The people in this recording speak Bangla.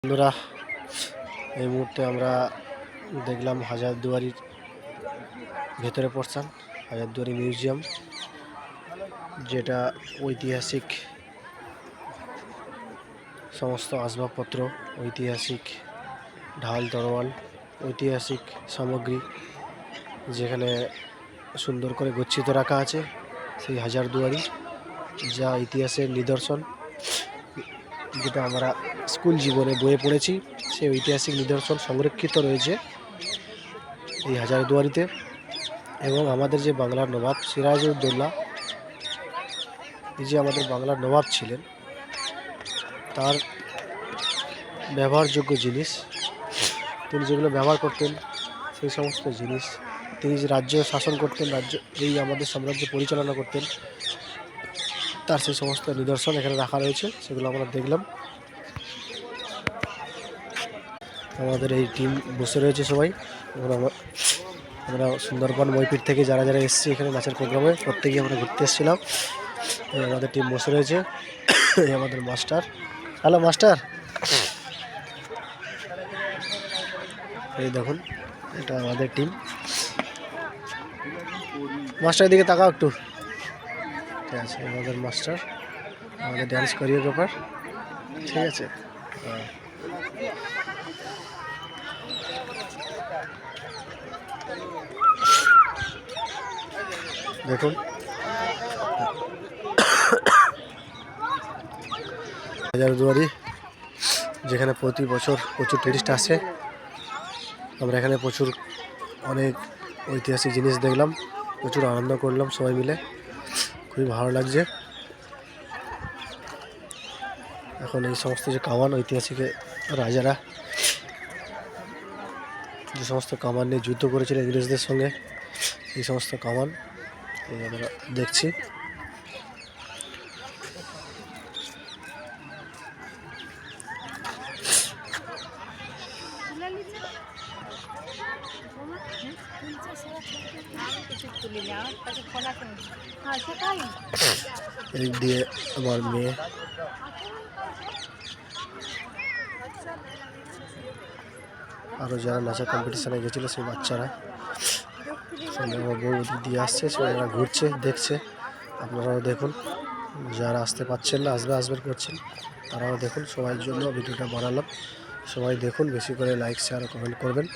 বন্ধুরা, এই মুহূর্তে আমরা দেখলাম হাজারদুয়ারির ভেতরে পড়ছেন হাজারদুয়ারি মিউজিয়াম, যেটা ঐতিহাসিক সমস্ত আসবাবপত্র, ঐতিহাসিক ঢাল তরোয়াল, ঐতিহাসিক সামগ্রী যেখানে সুন্দর করে গচ্ছিত রাখা আছে। সেই হাজারদুয়ারি যা ইতিহাসের নিদর্শন, যেটা আমরা স্কুল জীবনে বইয়ে পড়েছি, সেই ঐতিহাসিক নিদর্শন সংরক্ষিত রয়েছে এই হাজারদুয়ারিতে। এবং আমাদের যে বাংলার নবাব সিরাজউদ্দৌলা, এই যে আমাদের বাংলার নবাব ছিলেন, তার ব্যবহারযোগ্য জিনিস, তিনি যেগুলো ব্যবহার করতেন, সেই সমস্ত জিনিস, তিনি যে রাজ্য শাসন করতেন, এই আমাদের সাম্রাজ্য পরিচালনা করতেন, তার সেই সমস্ত নিদর্শন এখানে রাখা রয়েছে, সেগুলো আমরা দেখলাম। আমাদের এই টিম বসে রয়েছে সবাই। আমরা সুন্দরবন মইপিট থেকে যারা যারা এসেছি এখানে নাচের প্রোগ্রামে, প্রত্যেকেই আমরা ঘুরতে এসেছিলাম। আমাদের টিম বসে রয়েছে। এই আমাদের মাস্টার। হ্যালো মাস্টার, এই দেখুন, এটা আমাদের টিম। মাস্টারের দিকে তাকাও একটু। ঠিক আছে, আমাদের মাস্টার, আমাদের ড্যান্স কোরিওগ্রাফার। ঠিক আছে, দেখুন হাজারদুয়ারি, যেখানে প্রতি বছর প্রচুর টুরিস্ট আসে। আমরা এখানে অনেক ঐতিহাসিক জিনিস দেখলাম, প্রচুর আনন্দ করলাম সবাই মিলে, খুবই ভালো লাগছে। এখন এই সমস্ত যে কামান, ঐতিহাসিক রাজারা যে সমস্ত কামান নিয়ে যুদ্ধ করেছিল ইংরেজদের সঙ্গে, এই সমস্ত কামান আমরা দেখছি। এই দিয়ে আমার মেয়ে, আরও যারা নাচের কম্পিটিশানে গেছিলো সেই বাচ্চারা, সঙ্গে আমার বউ দিয়ে আসছে, সবাই ঘুরছে, দেখছে। আপনারাও দেখুন, যারা আসতে পারছেন না, আসবেন করছেন, তারাও দেখুন। সবার জন্য ভিডিওটা বানালাম, সবাই দেখুন, বেশি করে লাইক শেয়ার কমেন্ট করবেন।